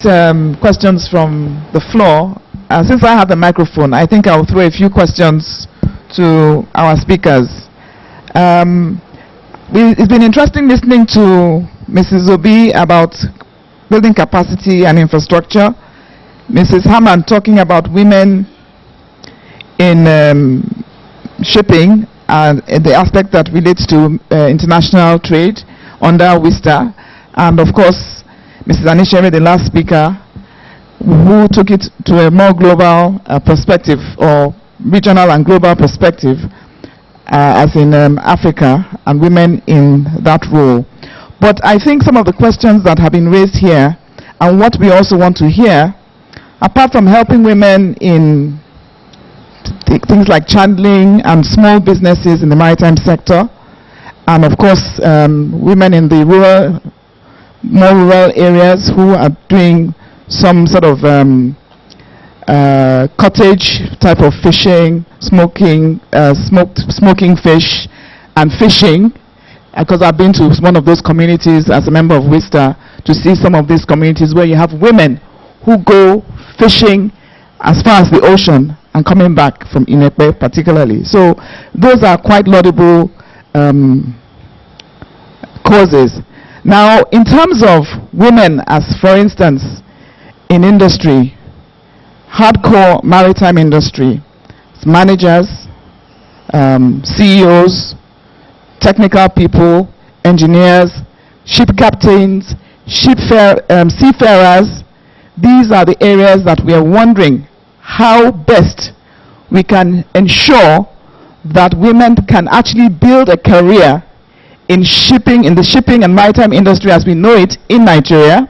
Questions from the floor. Since I have the microphone, I think I'll throw a few questions to our speakers. It's been interesting listening to Mrs. Obi about building capacity and infrastructure, Mrs. Hammond talking about women in shipping and the aspect that relates to international trade under WISTA, and of course Mrs. Anishere, the last speaker, who took it to a more global perspective, or regional and global perspective, as in Africa and women in that role. But I think some of the questions that have been raised here, and what we also want to hear, apart from helping women in things like chandling and small businesses in the maritime sector, and of course women in the more rural areas who are doing some sort of cottage type of fishing, smoking fish and fishing, because I've been to one of those communities as a member of WISTA to see some of these communities where you have women who go fishing as far as the ocean and coming back from Inepe particularly. So those are quite laudable causes. Now, in terms of women, as for instance, in industry, hardcore maritime industry, managers, CEOs, technical people, engineers, ship captains, seafarers, these are the areas that we are wondering how best we can ensure that women can actually build a career in shipping, in the shipping and maritime industry as we know it in Nigeria,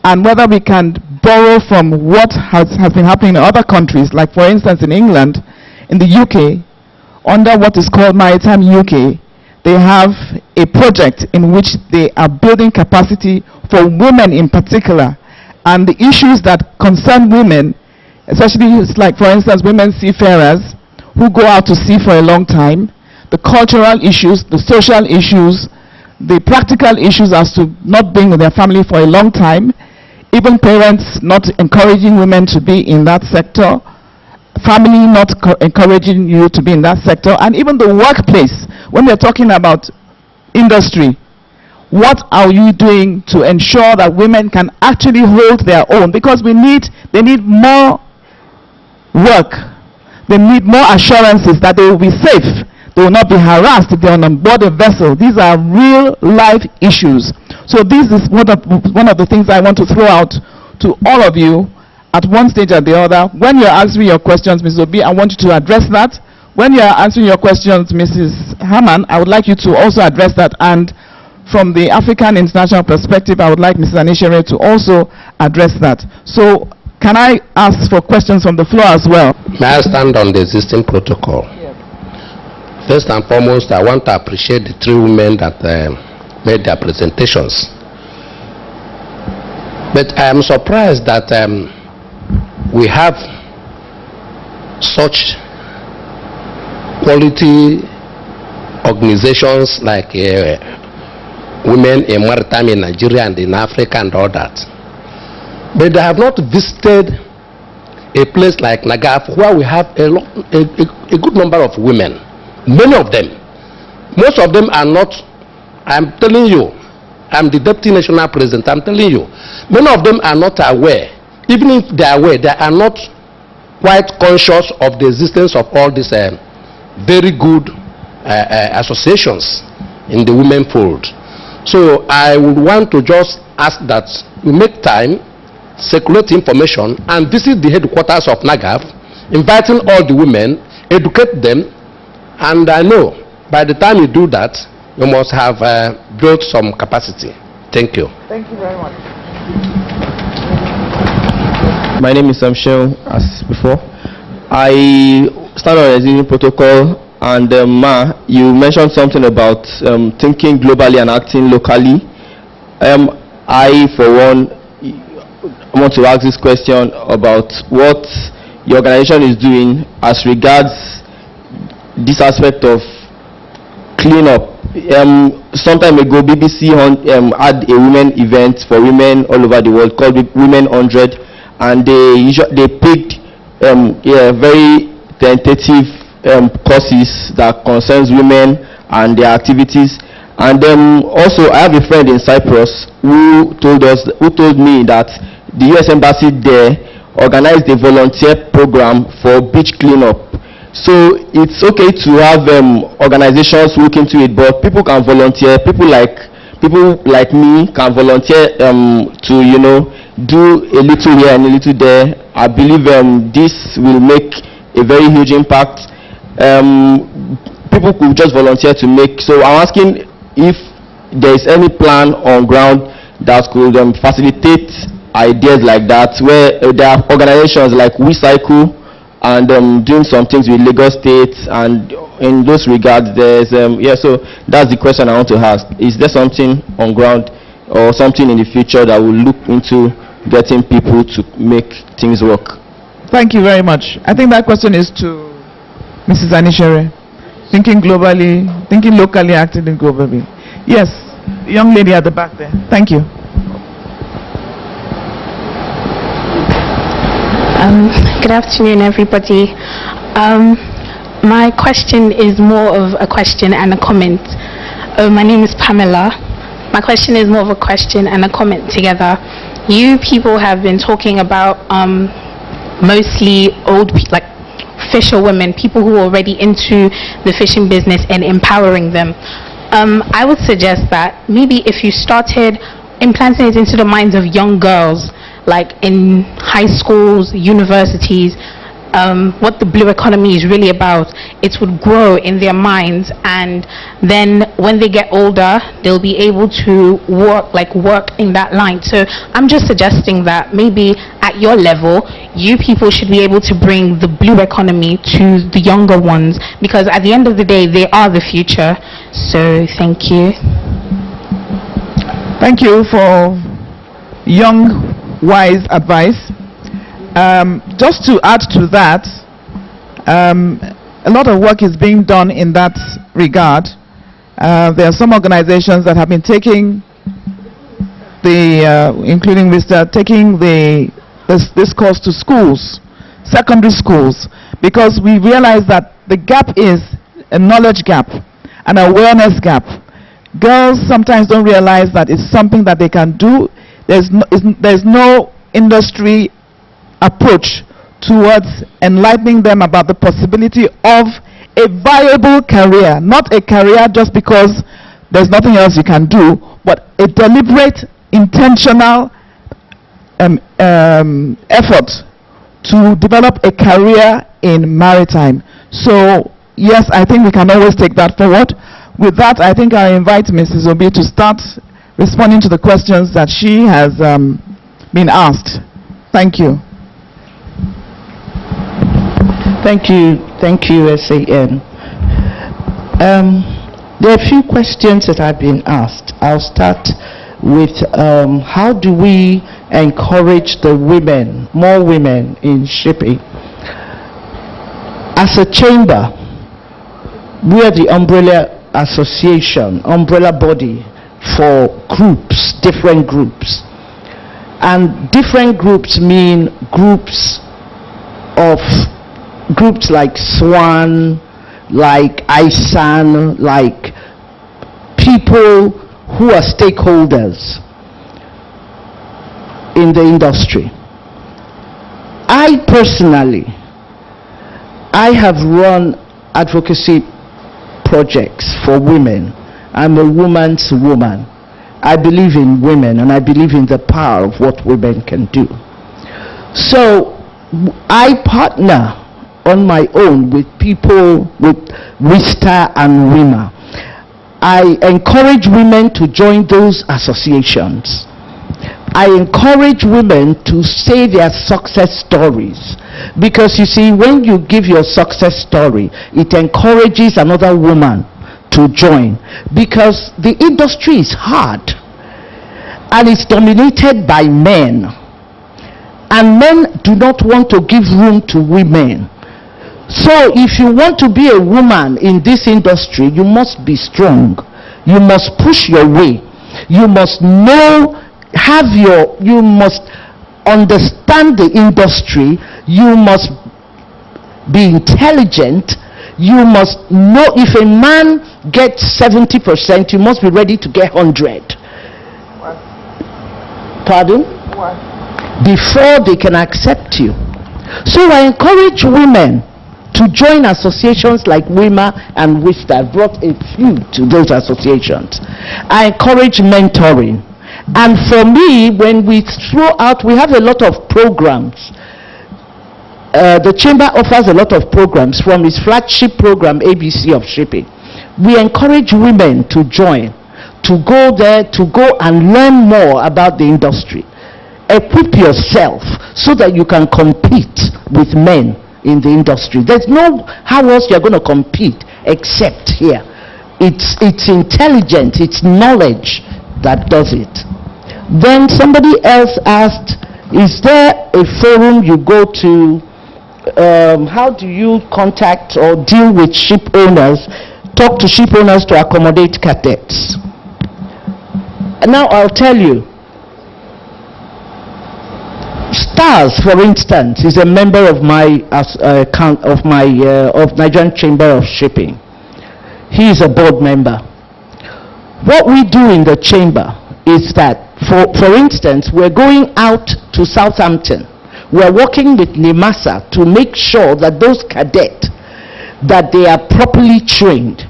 and whether we can borrow from what has been happening in other countries, like for instance in England, in the UK, under what is called Maritime UK, they have a project in which they are building capacity for women in particular, and the issues that concern women, especially like for instance women seafarers who go out to sea for a long time, the cultural issues, the social issues, the practical issues as to not being with their family for a long time, even parents not encouraging women to be in that sector, family not encouraging you to be in that sector, and even the workplace. When we're talking about industry, what are you doing to ensure that women can actually hold their own? Because they need more work, they need more assurances that they will be safe. They will not be harassed if they're on board a vessel. These are real life issues. So this is one of the things I want to throw out to all of you at one stage or the other. When you're answering your questions, Ms. Obi, I want you to address that. When you're answering your questions, Mrs. Hammond, I would like you to also address that. And from the African international perspective, I would like Mrs. Anishere to also address that. So can I ask for questions from the floor as well? May I stand on the existing protocol? First and foremost, I want to appreciate the three women that made their presentations. But I am surprised that we have such quality organizations like Women in Maritime in Nigeria and in Africa and all that. But they have not visited a place like Nagaf where we have a good number of women. Many of them, most of them are not, I'm telling you, I'm the Deputy National President, I'm telling you, many of them are not aware. Even if they are aware, they are not quite conscious of the existence of all these very good associations in the women fold. So I would want to just ask that we make time, circulate information, and visit the headquarters of NAGAF, inviting all the women, educate them. And I know by the time you do that, you must have built some capacity. Thank you. Thank you very much. My name is Samshel, as before. I stand on the existing protocol, and Ma, you mentioned something about thinking globally and acting locally. I, for one, want to ask this question about what your organization is doing as regards this aspect of cleanup some time ago, BBC had a women event for women all over the world called Women 100, and they picked very tentative courses that concerns women and their activities. And also, I have a friend in Cyprus who told me that the U.S. Embassy there organized a volunteer program for beach cleanup. So it's okay to have organizations look into it, but people can volunteer. People like me can volunteer to do a little here and a little there. I believe this will make a very huge impact. People could just volunteer to make. So I'm asking if there is any plan on ground that could facilitate ideas like that, where there are organizations like WeCycle and doing some things with Lagos State, and in those regards there's so that's the question I want to ask. Is there something on ground or something in the future that will look into getting people to make things work? Thank you very much. I think that question is to Mrs. Anishere. Thinking globally, thinking locally, acting globally. Yes, young lady at the back there. Thank you. Good afternoon, everybody. My question is more of a question and a comment. My name is Pamela. My question is more of a question and a comment together. You people have been talking about mostly old people, like fisher women, people who are already into the fishing business, and empowering them. I would suggest that maybe if you started implanting it into the minds of young girls, like in high schools, universities, what the blue economy is really about, it would grow in their minds, and then when they get older, they'll be able to work in that line. So I'm just suggesting that maybe at your level, you people should be able to bring the blue economy to the younger ones, because at the end of the day, they are the future. So thank you. Thank you for young, wise advice. Just to add to that, a lot of work is being done in that regard. There are some organizations that have been taking including Mr. taking this course to schools, secondary schools, because we realize that the gap is a knowledge gap, an awareness gap. Girls sometimes don't realize that it's something that they can do. There's no industry approach towards enlightening them about the possibility of a viable career, not a career just because there's nothing else you can do, but a deliberate, intentional effort to develop a career in maritime. So yes, I think we can always take that forward. With that, I think I invite Mrs. Obi to start responding to the questions that she has been asked. Thank you. Thank you, SAN. There are a few questions that have been asked. I'll start with how do we encourage the women, more women in shipping? As a chamber, we are the umbrella association, umbrella body for groups, different groups. And different groups mean groups like SWAN, like ISAN, like people who are stakeholders in the industry. I personally, I have run advocacy projects for women. I'm a woman's woman. I believe in women, and I believe in the power of what women can do. So I partner on my own with people with WISTA and WIMA. I encourage women to join those associations. I encourage women to say their success stories, because you see, when you give your success story, it encourages another woman to join, because the industry is hard and it's dominated by men, and men do not want to give room to women. So if you want to be a woman in this industry, you must be strong. You must push your way. You must know, you must understand the industry. You must be intelligent. You must know if a man gets 70%, you must be ready to get 100. What? Pardon? What? Before they can accept you. So I encourage women to join associations like WIMA and WISTA. I've brought a few to those associations. I encourage mentoring. And for me, when we throw out, we have a lot of programs. The Chamber offers a lot of programs, from its flagship program, ABC of Shipping. We encourage women to join, to go there, to go and learn more about the industry. Equip yourself so that you can compete with men in the industry. There's no how else you're going to compete except here. It's intelligence, it's knowledge that does it. Then somebody else asked, is there a forum you go to? How do you contact or deal with ship owners, talk to ship owners to accommodate cadets? And now I'll tell you, Stars, for instance, is a member of my of Nigerian Chamber of Shipping. He is a board member. What we do in the chamber is that, for instance, we're going out to Southampton. We're working with NIMASA to make sure that those cadets, that they are properly trained.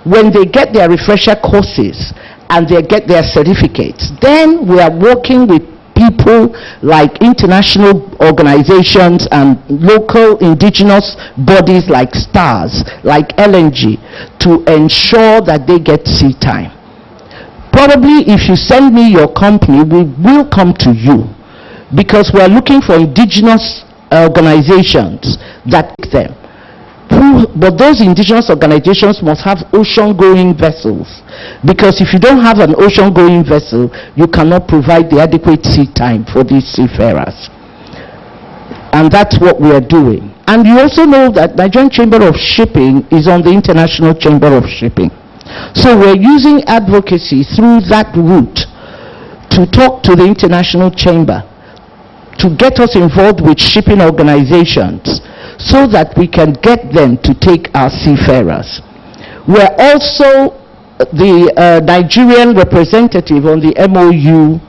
When they get their refresher courses and they get their certificates, then we are working with people like international organizations and local indigenous bodies like STARS, like LNG, to ensure that they get sea time. Probably if you send me your company, we will come to you, because we are looking for indigenous organizations that take them. But those indigenous organizations must have ocean-going vessels, because if you don't have an ocean-going vessel, you cannot provide the adequate sea time for these seafarers. And that's what we are doing. And you also know that Nigerian Chamber of Shipping is on the International Chamber of Shipping. So we're using advocacy through that route to talk to the International Chamber, to get us involved with shipping organizations so that we can get them to take our seafarers. We're also the Nigerian representative on the MOU,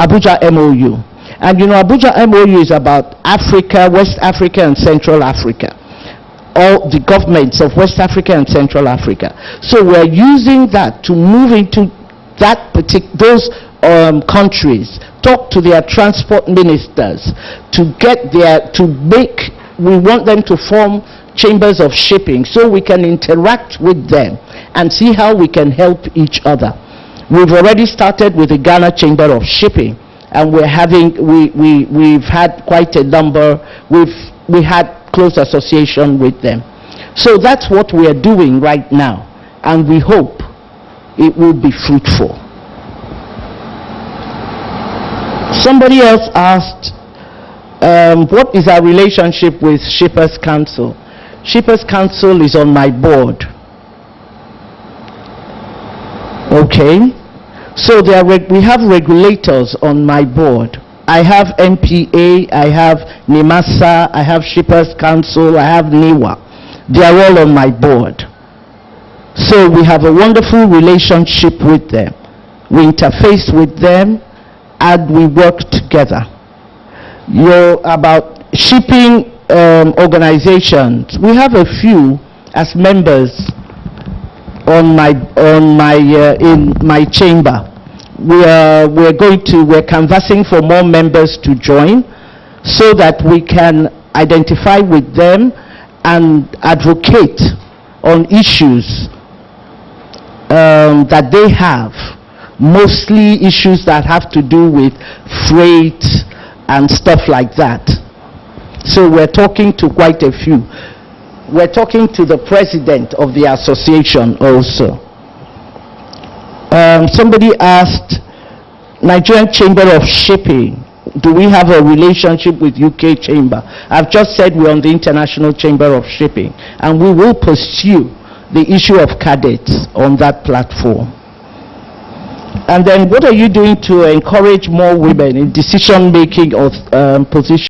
Abuja MOU. And you know, Abuja MOU is about Africa, West Africa and Central Africa. All the governments of West Africa and Central Africa. So we're using that to move into that those countries, talk to their transport ministers, to get their, we want them to form chambers of shipping so we can interact with them and see how we can help each other. We've already started with the Ghana Chamber of Shipping, and we're having, we've had quite a number, we had close association with them. So that's what we are doing right now, and we hope it will be fruitful. Somebody else asked, what is our relationship with Shippers Council? Shippers Council is on my board. Okay, so we have regulators on my board. I have MPA, I have NIMASA, I have Shippers Council, I have NIWA. They are all on my board. So we have a wonderful relationship with them. We interface with them and we work together. About shipping organizations, we have a few as members in my chamber. We're canvassing for more members to join so that we can identify with them and advocate on issues that they have, mostly issues that have to do with freight and stuff like that. So we're talking to quite a few. We're talking to the president of the association also. Somebody asked, Nigerian Chamber of Shipping, do we have a relationship with UK Chamber? I've just said we're on the International Chamber of Shipping, and we will pursue the issue of cadets on that platform. And then what are you doing to encourage more women in decision-making of positions?